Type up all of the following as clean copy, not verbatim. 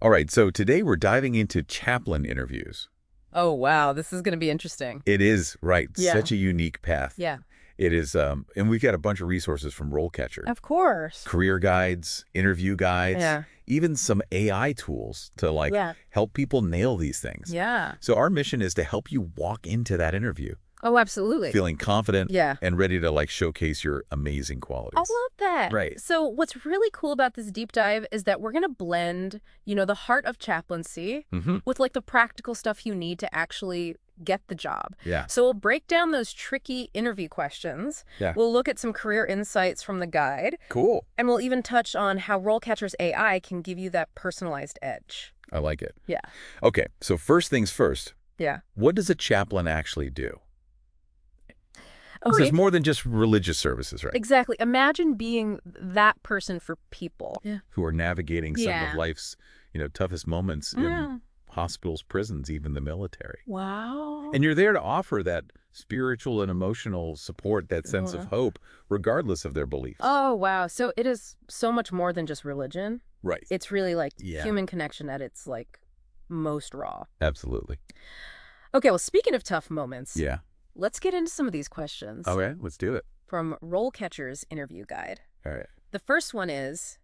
All right, so today we're diving into chaplain interviews. Oh, wow. This is going to be interesting. It is, right, Yeah. such a unique path. Yeah. It is, and we've got a bunch of resources from RoleCatcher. Of course. Career guides, interview guides, Yeah. even some AI tools to Yeah. help people nail these things. Yeah. So our mission is to help you walk into that interview Oh, absolutely. feeling confident Yeah. and ready to showcase your amazing I qualities. love that. Right. So what's really cool about this deep dive is that we're going to blend, the heart of chaplaincy with the practical stuff you need to actually get the job. Yeah. So we'll break down those tricky interview questions. Yeah. We'll look at some career insights from the guide. Cool. And we'll even touch on how RoleCatcher's AI can give you that personalized edge. I like it. Yeah. Okay, so first things first, Yeah. what does a chaplain actually do? Okay. There's more than just religious services, right? Exactly. Imagine being that person for people. Yeah. Who are navigating some Yeah. of life's, toughest moments in hospitals, prisons, even the military. Wow. And you're there to offer that spiritual and emotional support, that sense of hope, regardless of their beliefs. Oh, wow. So it is so much more than just religion. Right. It's really Yeah. human connection at its most raw. Absolutely. Okay, well, speaking of tough moments, Yeah. let's get into some of these questions Okay, let's do it. from RoleCatcher's interview guide. All right. The first one is,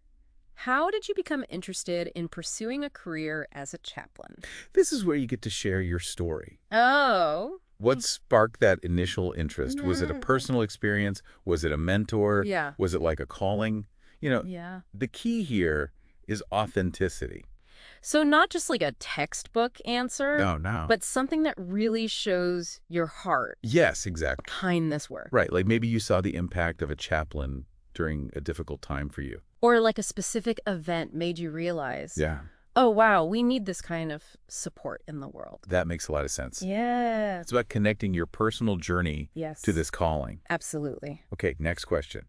how did you become interested in pursuing a career as a chaplain? This is where you get to share your story. Oh. What sparked that initial interest? Was it a personal experience? Was it a mentor? Yeah. Was it like a calling? Yeah. The key here is authenticity. So not just a textbook answer, No. but something that really shows your heart Yes, exactly. behind this work. Right, like maybe you saw the impact of a chaplain during a difficult time for you. Or a specific event made you realize, Yeah, oh, wow, we need this kind of support in the world. that makes a lot of sense. Yeah. It's about connecting your personal journey Yes. to this calling. Absolutely. Okay, next question.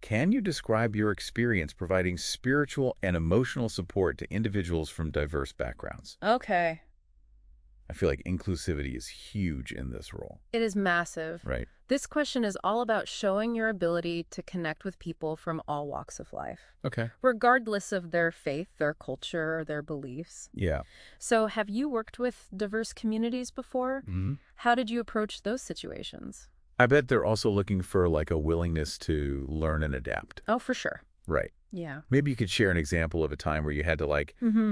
Can you describe your experience providing spiritual and emotional support to individuals from diverse backgrounds? Okay. I feel like inclusivity is huge in this role. It is massive. Right. This question is all about showing your ability to connect with people from all walks of life, Okay. regardless of their faith, their culture, or their beliefs. Yeah. So have you worked with diverse communities before? Mhm. How did you approach those situations? I bet they're also looking for a willingness to learn and adapt. Oh, for sure. Right. Yeah. Maybe you could share an example of a time where you had to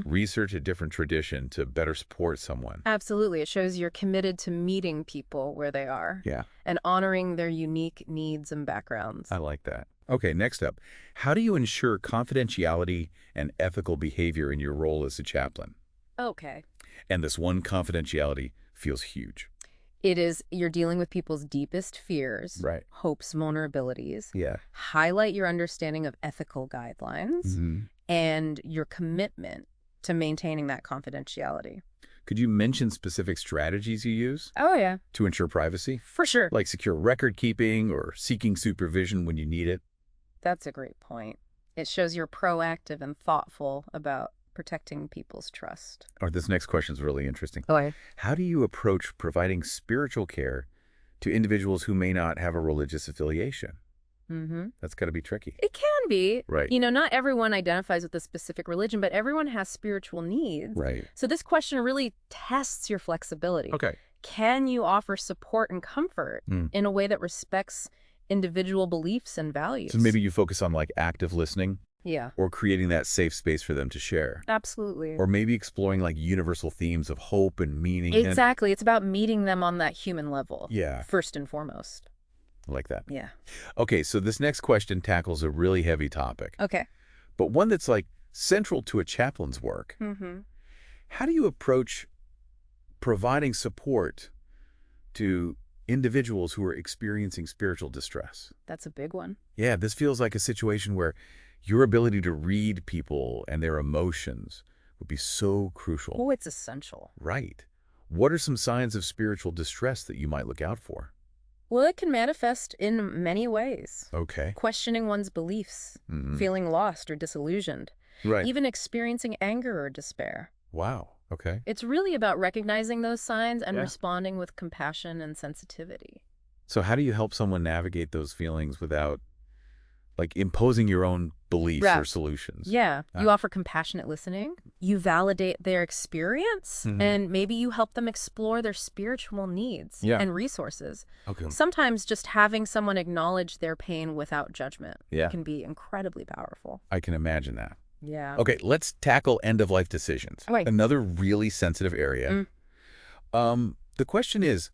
research a different tradition to better support someone. Absolutely. It shows you're committed to meeting people where they are. Yeah. And honoring their unique needs and backgrounds. I like that. Okay, next up. How do you ensure confidentiality and ethical behavior in your role as a chaplain? Okay. And this one confidentiality feels huge. You're dealing with people's deepest fears, Right. hopes, vulnerabilities. Yeah. Highlight your understanding of ethical guidelines and your commitment to maintaining that confidentiality. Could you mention specific strategies you use Oh, yeah. to ensure privacy? For sure. Like secure record keeping or seeking supervision when you need it? That's a great point. It shows you're proactive and thoughtful about protecting people's trust. Or this next question is really interesting. Oh, yeah. How do you approach providing spiritual care to individuals who may not have a religious affiliation? That's got to be tricky. It can be. Right. Not everyone identifies with a specific religion, but everyone has spiritual needs. Right. So this question really tests your flexibility. Okay. Can you offer support and comfort in a way that respects individual beliefs and values? So maybe you focus on active listening Yeah. or creating that safe space for them to share. Absolutely. Or maybe exploring universal themes of hope and meaning. Exactly. It's about meeting them on that human level. Yeah. First and foremost. I like that. Yeah. Okay, so this next question tackles a really heavy topic, Okay. but one that's central to a chaplain's work. How do you approach providing support to individuals who are experiencing spiritual distress? That's a big one. Yeah, this feels like a situation where your ability to read people and their emotions would be so crucial. Oh, it's essential. Right. What are some signs of spiritual distress that you might look out for? Well, it can manifest in many ways. Okay. Questioning one's beliefs, feeling lost or disillusioned, Right. even experiencing anger or despair. Wow. Okay. It's really about recognizing those signs and Yeah. responding with compassion and sensitivity. So how do you help someone navigate those feelings without imposing your own beliefs or Right. solutions? Yeah. You offer compassionate listening. You validate their experience, Mhm. and maybe you help them explore their spiritual needs Yeah. and resources. Okay. Sometimes just having someone acknowledge their pain without judgment Yeah. can be incredibly powerful. I can imagine that. Yeah. Okay, let's tackle end-of-life decisions. Right. Another really sensitive area. The question is,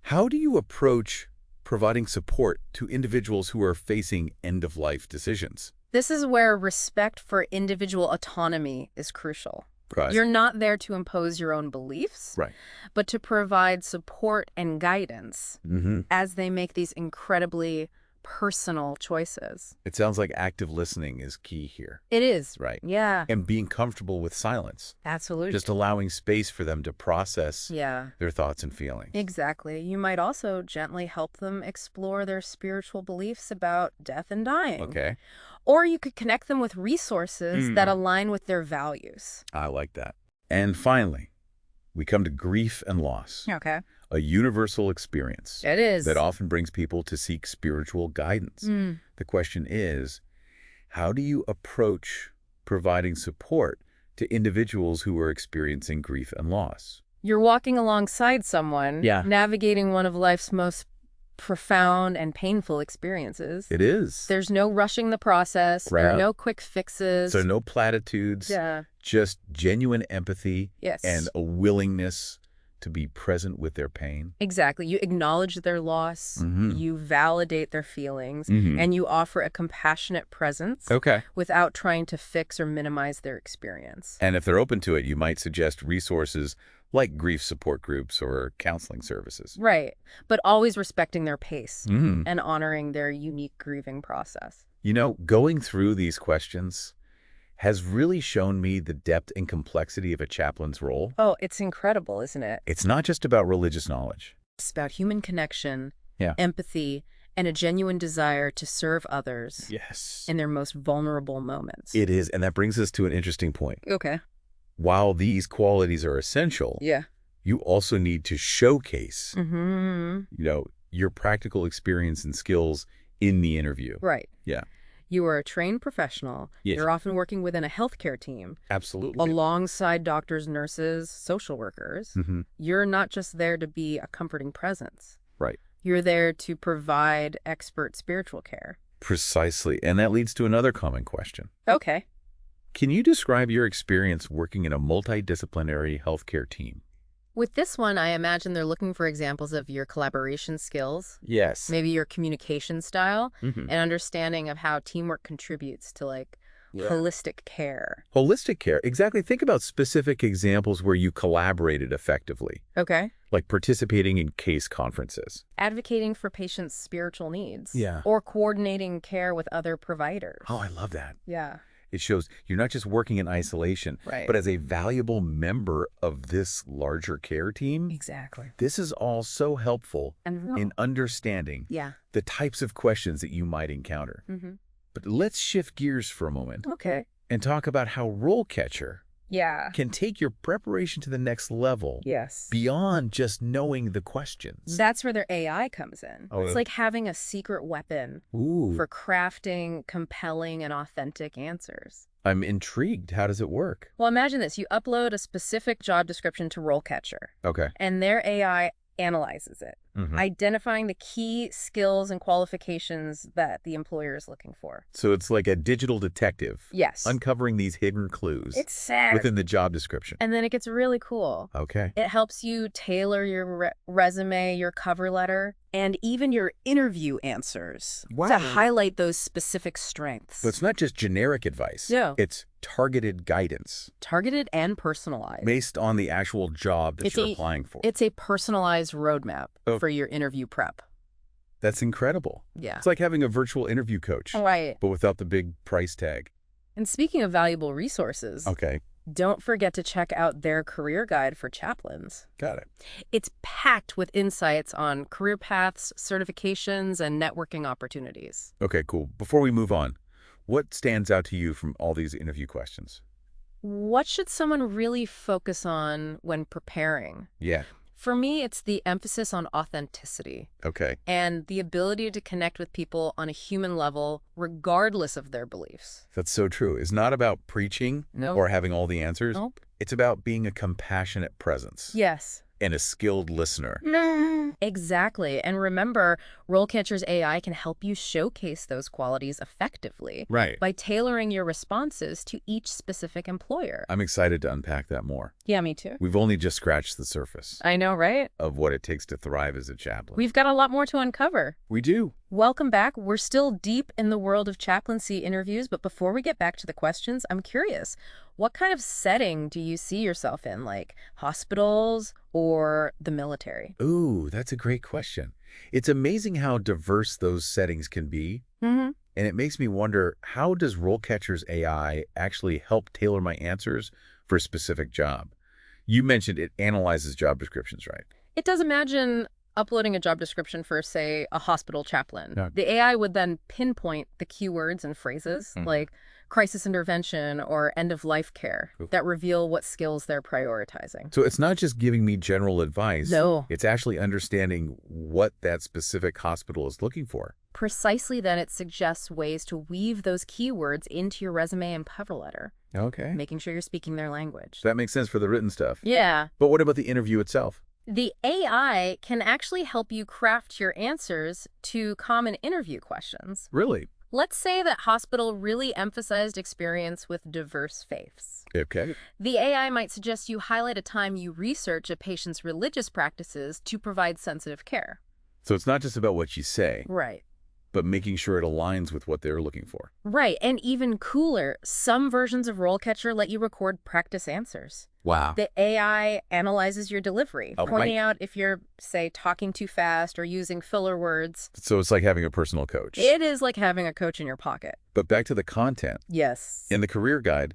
how do you approach providing support to individuals who are facing end-of-life decisions? This is where respect for individual autonomy is crucial. Right. You're not there to impose your own beliefs, Right. but to provide support and guidance as they make these incredibly personal choices. It sounds like active listening is key here. It is. Right. Yeah, And being comfortable with silence. absolutely. Just allowing space for them to process Yeah, their thoughts and feelings. exactly. You might also gently help them explore their spiritual beliefs about death and dying. Okay. Or you could connect them with resources that align with their values. I like that. And finally, we come to grief and loss. Okay. A universal experience It is. that often brings people to seek spiritual guidance. The question is, how do you approach providing support to individuals who are experiencing grief and loss? You're walking alongside someone, navigating one of life's most profound and painful experiences. It is. There's no rushing the process. There are no quick fixes. So no platitudes, just genuine empathy and a willingness to be present with their pain. Exactly. You acknowledge their loss, you validate their feelings, and you offer a compassionate presence without trying to fix or minimize their experience. And if they're open to it, you might suggest resources like grief support groups or counseling services. Right. But always respecting their pace and honoring their unique grieving process. You know, going through these questions has really shown me the depth and complexity of a chaplain's role. Oh, it's incredible, isn't it? It's not just about religious knowledge. It's about human connection, empathy, and a genuine desire to serve others in their most vulnerable moments. It is, and that brings us to an interesting point. Okay. While these qualities are essential, you also need to showcase, your practical experience and skills in the interview. Right. Yeah. You are a trained professional. Yes. You're often working within a healthcare team. Absolutely. Alongside doctors, nurses, social workers. You're not just there to be a comforting presence. Right. You're there to provide expert spiritual care. Precisely. And that leads to another common question. Okay. Can you describe your experience working in a multidisciplinary healthcare team? With this one, I imagine they're looking for examples of your collaboration skills. Yes. Maybe your communication style and understanding of how teamwork contributes to holistic care. Holistic care. Exactly. Think about specific examples where you collaborated effectively. Okay. Like participating in case conferences. Advocating for patients' spiritual needs. Yeah. Or coordinating care with other providers. Oh, I love that. Yeah. It shows you're not just working in isolation, but as a valuable member of this larger care team. Exactly. This is all so helpful in understanding the types of questions that you might encounter. But let's shift gears for a moment and talk about how RoleCatcher can take your preparation to the next level beyond just knowing the questions. That's where their AI comes in. It's like having a secret weapon for crafting compelling and authentic answers. I'm intrigued. How does it work? Well, imagine this. You upload a specific job description to RoleCatcher. Okay. And their AI analyzes it, identifying the key skills and qualifications that the employer is looking for. So it's like a digital detective. Yes. Uncovering these hidden clues Exactly. within the job description. And then it gets really cool. Okay. It helps you tailor your resume, your cover letter, and even your interview answers to highlight those specific strengths. So it's not just generic advice. No. It's targeted guidance. Targeted and personalized. Based on the actual job that you're applying for. It's a personalized roadmap for your interview prep. That's incredible. Yeah. It's like having a virtual interview coach. Right. But without the big price tag. And speaking of valuable resources. Okay. Don't forget to check out their career guide for chaplains. Got it. It's packed with insights on career paths, certifications, and networking opportunities. Okay, cool. Before we move on, what stands out to you from all these interview questions? What should someone really focus on when preparing? Yeah. For me, it's the emphasis on authenticity Okay. and the ability to connect with people on a human level, regardless of their beliefs. That's so true. It's not about preaching Nope. or having all the answers. Nope. It's about being a compassionate presence Yes. and a skilled listener. Exactly. And remember, RoleCatcher's AI can help you showcase those qualities effectively Right. by tailoring your responses to each specific employer. I'm excited to unpack that more. Yeah, me too. We've only just scratched the surface I know, right? of what it takes to thrive as a chaplain. We've got a lot more to uncover. We do. Welcome back. We're still deep in the world of chaplaincy interviews, but before we get back to the questions, I'm curious, what kind of setting do you see yourself in, like hospitals or the military? Ooh, that's a great question. It's amazing how diverse those settings can be. Mm-hmm. And it makes me wonder, how does RoleCatcher's AI actually help tailor my answers for a specific job? You mentioned it analyzes job descriptions, right? It does. Imagine uploading a job description for, say, a hospital chaplain. Yeah. The AI would then pinpoint the keywords and phrases like crisis intervention or end-of-life care that reveal what skills they're prioritizing. So it's not just giving me general advice. No. It's actually understanding what that specific hospital is looking for. Precisely then, it suggests ways to weave those keywords into your resume and cover letter, Okay. making sure you're speaking their language. That makes sense for the written stuff. Yeah. But what about the interview itself? The AI can actually help you craft your answers to common interview questions. Really? Let's say that hospital really emphasized experience with diverse faiths. Okay. The AI might suggest you highlight a time you research a patient's religious practices to provide sensitive care. So it's not just about what you say, Right. but making sure it aligns with what they're looking for. Right. And even cooler, some versions of RoleCatcher let you record practice answers. Wow. The AI analyzes your delivery, Oh, pointing right. out if you're, say, talking too fast or using filler words. So it's like having a personal coach. It is like having a coach in your pocket. But back to the content. Yes. In the career guide,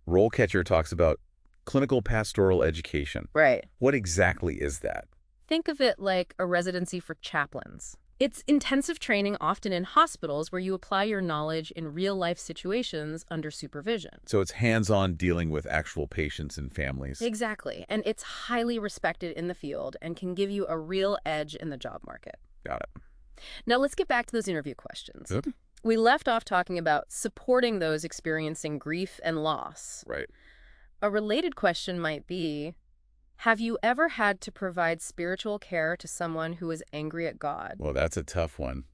RoleCatcher talks about clinical pastoral education. Right. What exactly is that? Think of it like a residency for chaplains. It's intensive training, often in hospitals, where you apply your knowledge in real-life situations under supervision. So it's hands-on dealing with actual patients and families. Exactly. And it's highly respected in the field and can give you a real edge in the job market. Got it. Now, let's get back to those interview questions. Yep. We left off talking about supporting those experiencing grief and loss. Right. A related question might be, have you ever had to provide spiritual care to someone who is angry at God? Well, that's a tough one.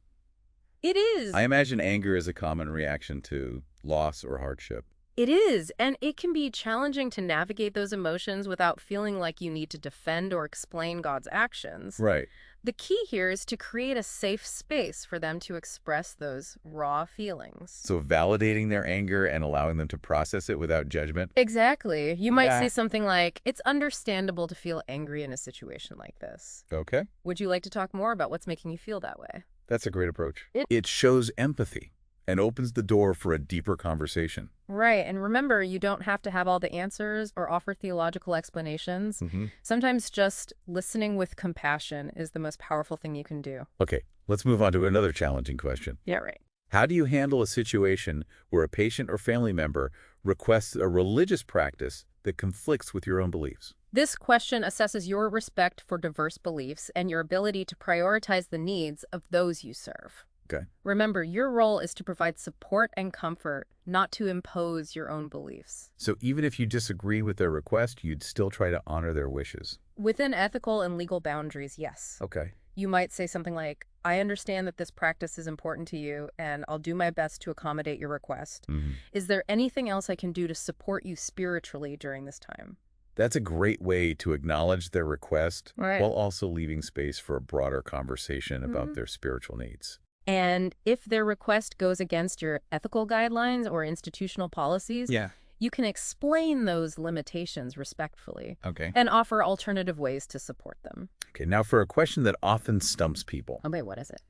It is. I imagine anger is a common reaction to loss or hardship. It is, and it can be challenging to navigate those emotions without feeling like you need to defend or explain God's actions. Right. The key here is to create a safe space for them to express those raw feelings. So validating their anger and allowing them to process it without judgment. Exactly. You might Yeah. say something like, it's understandable to feel angry in a situation like this. Okay. Would you like to talk more about what's making you feel that way? That's a great approach. It- It shows empathy and opens the door for a deeper conversation. Right. And remember, you don't have to have all the answers or offer theological explanations. Mm-hmm. Sometimes just listening with compassion is the most powerful thing you can do. Okay, let's move on to another challenging question. Yeah, right. How do you handle a situation where a patient or family member requests a religious practice that conflicts with your own beliefs? This question assesses your respect for diverse beliefs and your ability to prioritize the needs of those you serve. Okay. Remember, your role is to provide support and comfort, not to impose your own beliefs. So even if you disagree with their request, you'd still try to honor their wishes. Within ethical and legal boundaries, yes. Okay. You might say something like, I understand that this practice is important to you, and I'll do my best to accommodate your request. Mm-hmm. Is there anything else I can do to support you spiritually during this time? That's a great way to acknowledge their request Right. while also leaving space for a broader conversation about Mhm. their spiritual needs. And if their request goes against your ethical guidelines or institutional policies, you can explain those limitations respectfully Okay. and offer alternative ways to support them. Okay, now for a question that often stumps people. Oh, wait, what is it?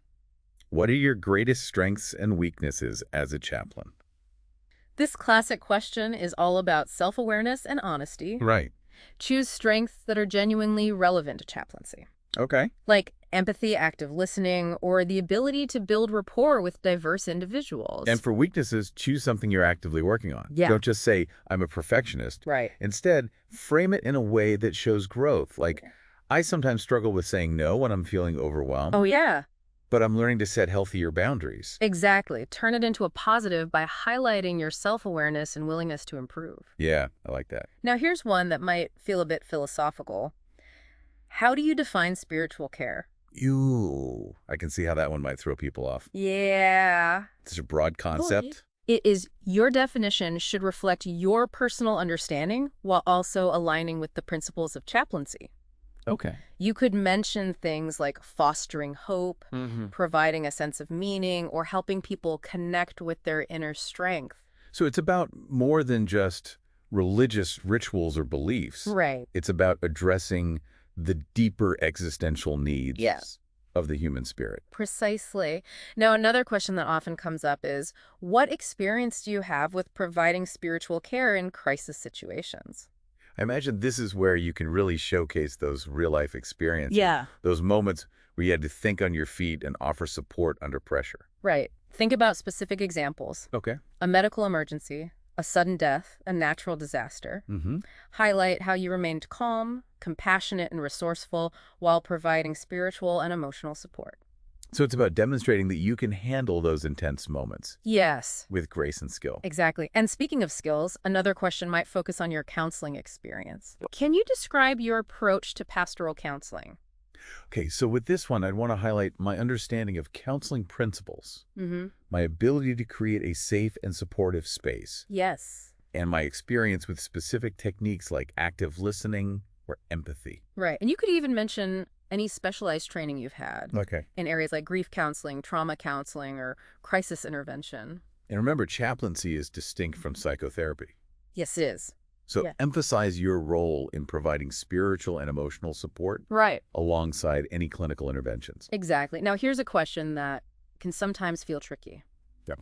What are your greatest strengths and weaknesses as a chaplain? This classic question is all about self-awareness and honesty. Right. Choose strengths that are genuinely relevant to chaplaincy, Okay. like empathy, active listening, or the ability to build rapport with diverse individuals. And for weaknesses, choose something you're actively working on. Yeah. Don't just say, I'm a perfectionist. Right. Instead, frame it in a way that shows growth. Like, I sometimes struggle with saying no when I'm feeling overwhelmed, Oh, yeah. but I'm learning to set healthier boundaries. Exactly. Turn it into a positive by highlighting your self-awareness and willingness to improve. Yeah, I like that. Now, here's one that might feel a bit philosophical. How do you define spiritual care? I can see how that one might throw people off. Yeah. It's such a broad concept. It is your definition should reflect your personal understanding while also aligning with the principles of chaplaincy. Okay. You could mention things like fostering hope, providing a sense of meaning, or helping people connect with their inner strength. So it's about more than just religious rituals or beliefs. Right. It's about addressing the deeper existential needs Yeah. of the human spirit. Precisely. Now, another question that often comes up is, what experience do you have with providing spiritual care in crisis situations? I imagine this is where you can really showcase those real-life experiences. Yeah. Those moments where you had to think on your feet and offer support under pressure. Right. Think about specific examples. Okay. A medical emergency, a sudden death, a natural disaster. Highlight how you remained calm, compassionate, and resourceful while providing spiritual and emotional support. So it's about demonstrating that you can handle those intense moments Yes. with grace and skill. Exactly. And speaking of skills, another question might focus on your counseling experience. Can you describe your approach to pastoral counseling? Okay, so with this one, I'd want to highlight my understanding of counseling principles, my ability to create a safe and supportive space, Yes. and my experience with specific techniques like active listening or empathy. Right. And you could even mention any specialized training you've had Okay. in areas like grief counseling, trauma counseling, or crisis intervention. And remember, chaplaincy is distinct from psychotherapy. Yes, it is. So Yeah. emphasize your role in providing spiritual and emotional support Right. alongside any clinical interventions. Exactly. Now, here's a question that can sometimes feel tricky. Yeah.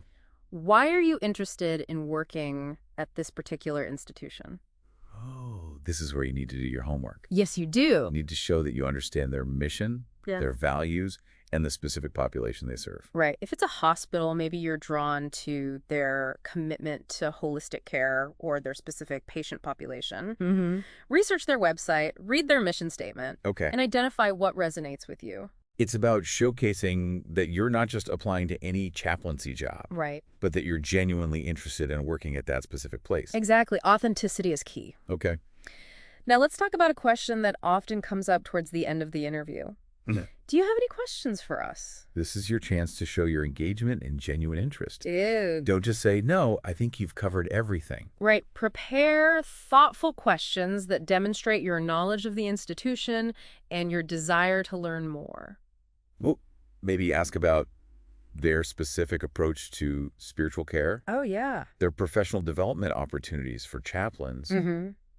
Why are you interested in working at this particular institution? Oh, this is where you need to do your homework. Yes, you You do. need to show that you understand their mission, Yeah. their values, and the specific population they serve. Right. If it's a hospital, maybe you're drawn to their commitment to holistic care or their specific patient population. Research their website, read their mission statement, Okay. and identify what resonates with you. It's about showcasing that you're not just applying to any chaplaincy job, Right. but that you're genuinely interested in working at that specific place. Exactly. Authenticity is key. Okay. Now, let's talk about a question that often comes up towards the end of the interview. Mhm. Do you have any questions for us? This is your chance to show your engagement and genuine interest. Ew. Don't just say, no, I think you've covered everything. Right. Prepare thoughtful questions that demonstrate your knowledge of the institution and your desire to learn more. Well, maybe ask about their specific approach to spiritual care, Oh, yeah. their professional development opportunities for chaplains,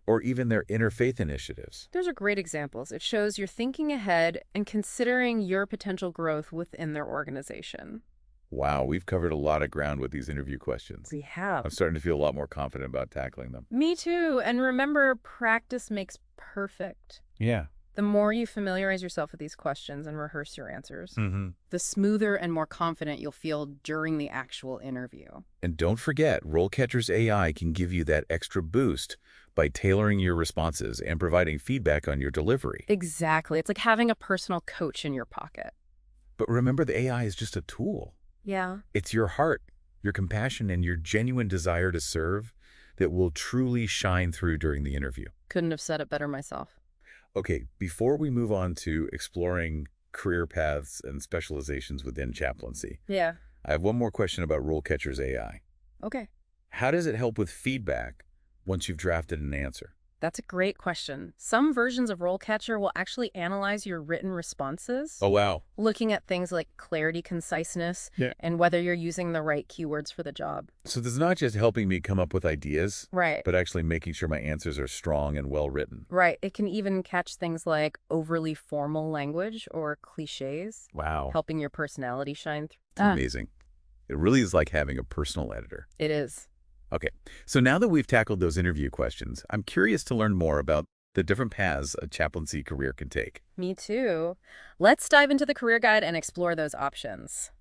or even their interfaith initiatives. Those are great examples. It shows you're thinking ahead and considering your potential growth within their organization. Wow, we've covered a lot of ground with these interview questions. We have. I'm starting to feel a lot more confident about tackling them. Me too. And remember, practice makes perfect. Yeah. The more you familiarize yourself with these questions and rehearse your answers, the smoother and more confident you'll feel during the actual interview. And don't forget, RoleCatcher's AI can give you that extra boost by tailoring your responses and providing feedback on your delivery. Exactly. It's like having a personal coach in your pocket. But remember, the AI is just a tool. Yeah. It's your heart, your compassion, and your genuine desire to serve that will truly shine through during the interview. Couldn't have said it better myself. Okay, before we move on to exploring career paths and specializations within chaplaincy, Yeah. I have one more question about RoleCatcher's AI. Okay. How does it help with feedback once you've drafted an answer? That's a great question. Some versions of RoleCatcher will actually analyze your written responses, Oh, wow. looking at things like clarity, conciseness, Yeah. and whether you're using the right keywords for the job. So this is not just helping me come up with ideas, Right. but actually making sure my answers are strong and well-written. Right. It can even catch things like overly formal language or cliches, Wow. helping your personality shine through. Amazing. It really is like having a personal editor. It is. Okay, so now that we've tackled those interview questions, I'm curious to learn more about the different paths a chaplaincy career can take. Me too. Let's dive into the career guide and explore those options.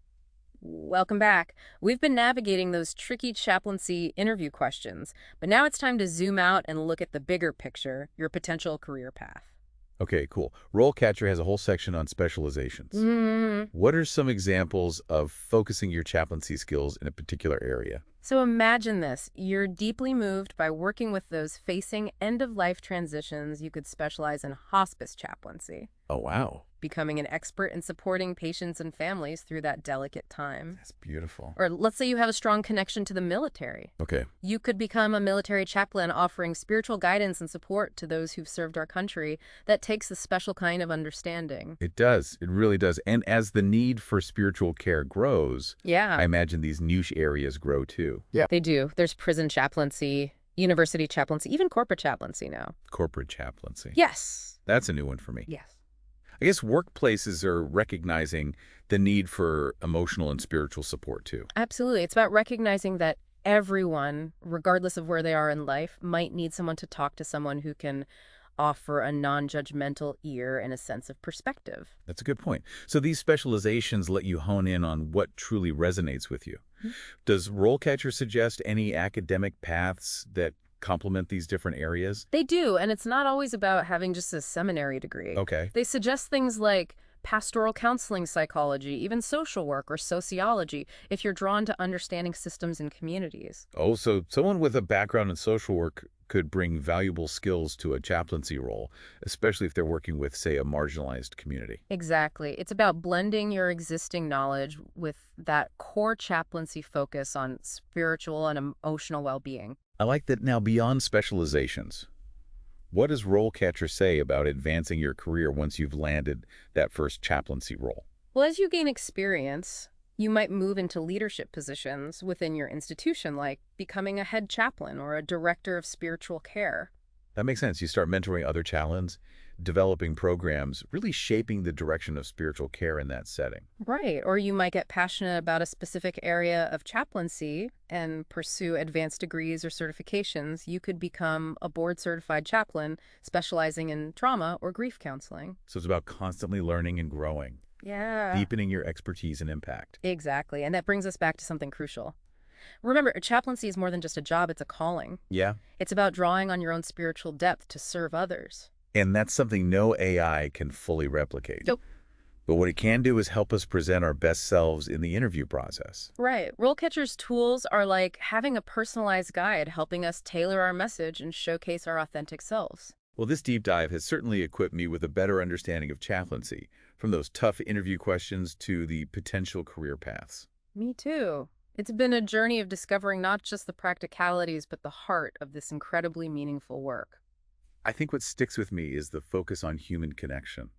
Welcome back. We've been navigating those tricky chaplaincy interview questions, but now it's time to zoom out and look at the bigger picture, your potential career path. Okay, cool. RoleCatcher has a whole section on specializations. Mm. What are some examples of focusing your chaplaincy skills in a particular area? So imagine this. You're deeply moved by working with those facing end-of-life transitions. You could specialize in hospice chaplaincy, Oh, wow. becoming an expert in supporting patients and families through that delicate time. That's beautiful. Or let's say you have a strong connection to the military. Okay. You could become a military chaplain offering spiritual guidance and support to those who've served our country. That takes a special kind of understanding. It does. It really does. And as the need for spiritual care grows, I Yeah, imagine these niche areas grow too. Yeah. they do. There's prison chaplaincy, university chaplaincy, even corporate chaplaincy now. Corporate chaplaincy. Yes. That's a new one for me. Yes. I guess workplaces are recognizing the need for emotional and spiritual support too. Absolutely. It's about recognizing that everyone, regardless of where they are in life, might need someone to talk to, someone who can offer a non-judgmental ear and a sense of perspective. That's a good point. So these specializations let you hone in on what truly resonates with you. Mhm. Does RoleCatcher suggest any academic paths that complement these different areas? They do, and it's not always about having just a seminary degree. Okay. They suggest things like pastoral counseling psychology, even social work or sociology, if you're drawn to understanding systems and communities. Oh, so someone with a background in social work could bring valuable skills to a chaplaincy role, especially if they're working with, say, a marginalized community. Exactly. It's about blending your existing knowledge with that core chaplaincy focus on spiritual and emotional well-being. I like that. Now, beyond specializations, what does RoleCatcher say about advancing your career once you've landed that first chaplaincy role? Well, as you gain experience, you might move into leadership positions within your institution, like becoming a head chaplain or a director of spiritual care. That makes sense. You start mentoring other chaplains, developing programs, really shaping the direction of spiritual care in that setting. Right. Or you might get passionate about a specific area of chaplaincy and pursue advanced degrees or certifications. You could become a board-certified chaplain specializing in trauma or grief counseling. So it's about constantly learning and growing, Yeah. deepening your expertise and impact. Exactly. And that brings us back to something crucial. Remember, chaplaincy is more than just a job, it's a calling. Yeah. It's about drawing on your own spiritual depth to serve others. And that's something no AI can fully replicate. Nope. But what it can do is help us present our best selves in the interview process. Right. RoleCatcher's tools are like having a personalized guide helping us tailor our message and showcase our authentic selves. Well, this deep dive has certainly equipped me with a better understanding of chaplaincy, from those tough interview questions to the potential career paths. Me too. It's been a journey of discovering not just the practicalities, but the heart of this incredibly meaningful work. I think what sticks with me is the focus on human connection,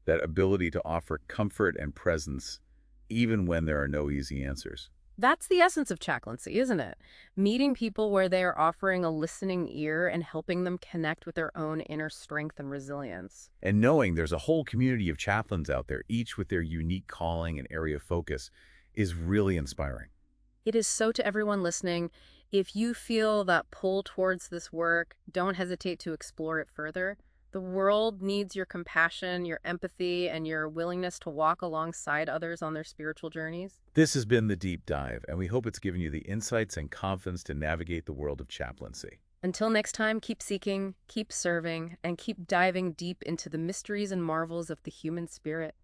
that ability to offer comfort and presence, even when there are no easy answers. That's the essence of chaplaincy, isn't it? Meeting people where they are offering a listening ear and helping them connect with their own inner strength and resilience. And knowing there's a whole community of chaplains out there, each with their unique calling and area of focus, is really inspiring. It is so to everyone listening. If you feel that pull towards this work, don't hesitate to explore it further. The world needs your compassion, your empathy, and your willingness to walk alongside others on their spiritual journeys. This has been the deep dive, and we hope it's given you the insights and confidence to navigate the world of chaplaincy. Until next time, keep seeking, keep serving, and keep diving deep into the mysteries and marvels of the human spirit.